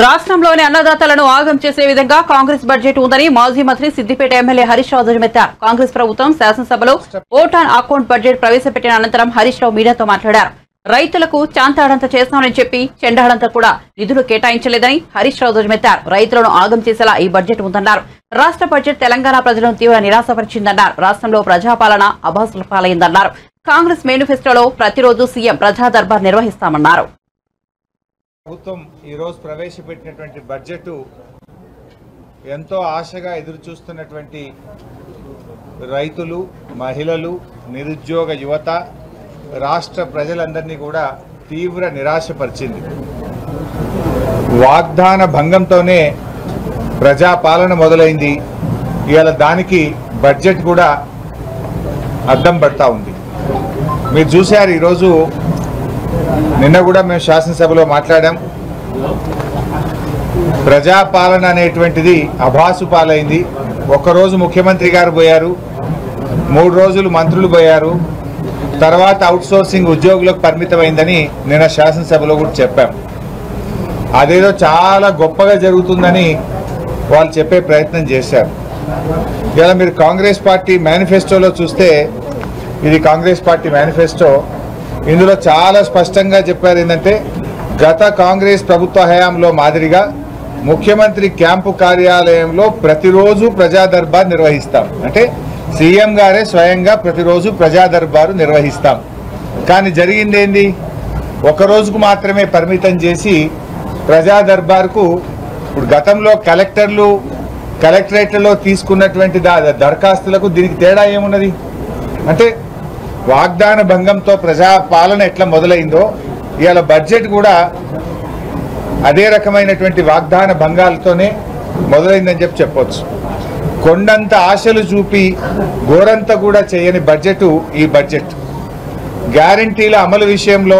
రాష్ట్రంలోని అన్నదాతలను ఆగం చేసే విధంగా కాంగ్రెస్ బడ్జెట్ ఉందని మాజీ మంత్రి సిద్దిపేట ఎమ్మెల్యే హరీష్ రావు ధ్వజమెత్తారు. కాంగ్రెస్ ప్రభుత్వం శాసనసభలో ఓట్ ఆన్ అకౌంట్ బడ్జెట్ ప్రవేశపెట్టిన అనంతరం హరీష్ రావు మీడియాతో మాట్లాడారు. రైతులకు చాంతాడంత చేస్తామని చెప్పి చెండాడంత కూడా నిధులు కేటాయించలేదని హరీష్ రావు ధ్వజమెత్తారు. రైతులను ఆగం చేసేలా ఈ బడ్జెట్ ఉందన్నారు. రాష్ట్ర బడ్జెట్ తెలంగాణ ప్రజలను తీవ్ర నిరాశపరిచిందన్నారు. రాష్ట్రంలో ప్రజాపాలన అభాసుల పాలైందన్నారు. కాంగ్రెస్ మేనిఫెస్టోలో ప్రతిరోజు సీఎం ప్రజా దర్బార్ నిర్వహిస్తామన్నారు. ప్రభుత్వం ఈరోజు ప్రవేశపెట్టినటువంటి బడ్జెట్ ఎంతో ఆశగా ఎదురు చూస్తున్నటువంటి రైతులు, మహిళలు, నిరుద్యోగ యువత, రాష్ట్ర ప్రజలందరినీ కూడా తీవ్ర నిరాశపరిచింది. వాగ్దాన భంగంతోనే ప్రజాపాలన మొదలైంది. ఇవాళ దానికి బడ్జెట్ కూడా అద్దం పడతా ఉంది. మీరు చూశారు, ఈరోజు నిన్న కూడా మేము శాసనసభలో మాట్లాడాం. ప్రజాపాలన అనేటువంటిది అభాసు పాలైంది. ఒక్కరోజు ముఖ్యమంత్రి గారు పోయారు, 3 రోజులు మంత్రులు పోయారు, తర్వాత అవుట్సోర్సింగ్ ఉద్యోగులకు పరిమితమైందని నిన్న శాసనసభలో కూడా చెప్పాం. అదేదో చాలా గొప్పగా జరుగుతుందని వాళ్ళు చెప్పే ప్రయత్నం చేశారు. ఇలా మీరు కాంగ్రెస్ పార్టీ మేనిఫెస్టోలో చూస్తే, ఇది కాంగ్రెస్ పార్టీ మేనిఫెస్టో, ఇందులో చాలా స్పష్టంగా చెప్పారు ఏంటంటే, గత కాంగ్రెస్ ప్రభుత్వ హయాంలో మాదిరిగా ముఖ్యమంత్రి క్యాంపు కార్యాలయంలో ప్రతిరోజు ప్రజా దర్బార్ నిర్వహిస్తాం. అంటే సీఎం గారే స్వయంగా ప్రతిరోజు ప్రజా దర్బారు నిర్వహిస్తాం. కానీ జరిగింది ఏంది, ఒక రోజుకు మాత్రమే పరిమితం చేసి ప్రజా దర్బార్కు ఇప్పుడు గతంలో కలెక్టర్లు కలెక్టరేట్లలో తీసుకున్నటువంటి దరఖాస్తులకు దీనికి తేడా ఏమున్నది అంటే, వాగ్దాన భంగంతో ప్రజాపాలన ఎట్లా మొదలైందో ఇవాళ బడ్జెట్ కూడా అదే రకమైనటువంటి వాగ్దాన భంగాలతోనే మొదలైందని చెప్పొచ్చు. కొండంత ఆశలు చూపి గోరంత కూడా చేయని బడ్జెట్ ఈ బడ్జెట్. గ్యారంటీల అమలు విషయంలో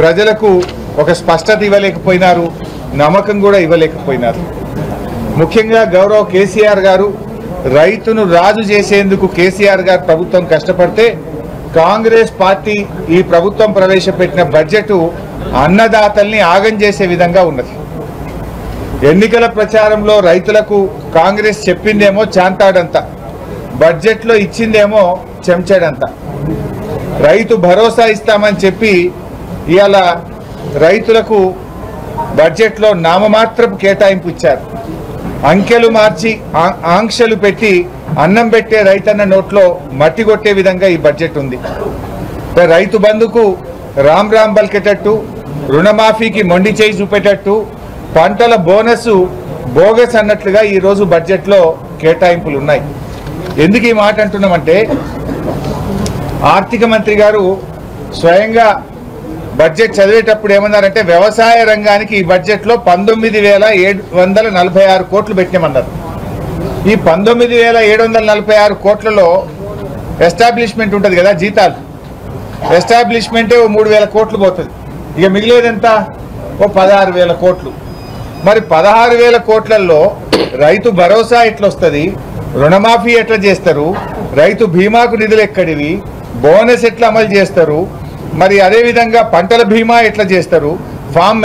ప్రజలకు ఒక స్పష్టత ఇవ్వలేకపోయినారు, నమ్మకం కూడా ఇవ్వలేకపోయినారు. ముఖ్యంగా గౌరవ కేసీఆర్ గారు రైతును రాజు చేసేందుకు కేసీఆర్ గారు ప్రభుత్వం కష్టపడితే, కాంగ్రెస్ పార్టీ ఈ ప్రభుత్వం ప్రవేశపెట్టిన బడ్జెట్ అన్నదాతల్ని ఆగం చేసే విధంగా ఉన్నది. ఎన్నికల ప్రచారంలో రైతులకు కాంగ్రెస్ చెప్పిందేమో చాంతాడంత, బడ్జెట్లో ఇచ్చిందేమో చెంచాడంత. రైతు భరోసా ఇస్తామని చెప్పి ఇవాళ రైతులకు బడ్జెట్లో నామమాత్రపు కేటాయింపు ఇచ్చారు. అంకెలు మార్చి ఆంక్షలు పెట్టి అన్నం పెట్టే రైతన్న నోట్లో మట్టి కొట్టే విధంగా ఈ బడ్జెట్ ఉంది. రైతు బంధుకు రామ్ రామ్ పలికేటట్టు, రుణమాఫీకి మొండి చేయి చూపేటట్టు, పంటల బోనస్ బోగస్ అన్నట్లుగా ఈరోజు బడ్జెట్లో కేటాయింపులు ఉన్నాయి. ఎందుకు ఈ మాట అంటున్నామంటే, ఆర్థిక మంత్రి గారు స్వయంగా బడ్జెట్ చదివేటప్పుడు ఏమన్నారంటే, వ్యవసాయ రంగానికి ఈ బడ్జెట్లో 19,746 కోట్లు పెట్టినామన్నారు. ఈ 19,746 కోట్లలో ఎస్టాబ్లిష్మెంట్ ఉంటుంది కదా, జీతాలు, ఎస్టాబ్లిష్మెంటే 3,000 కోట్లు పోతుంది. ఇక మిగిలేదంత 16,000 కోట్లు. మరి 16,000 కోట్లలో రైతు భరోసా ఎట్లొస్తుంది, రుణమాఫీ ఎట్లా చేస్తారు, రైతు బీమాకు నిధులు ఎక్కడివి, బోనస్ ఎట్లా అమలు చేస్తారు, మరి అదేవిధంగా పంటల బీమా ఎట్లా చేస్తారు, ఫామ్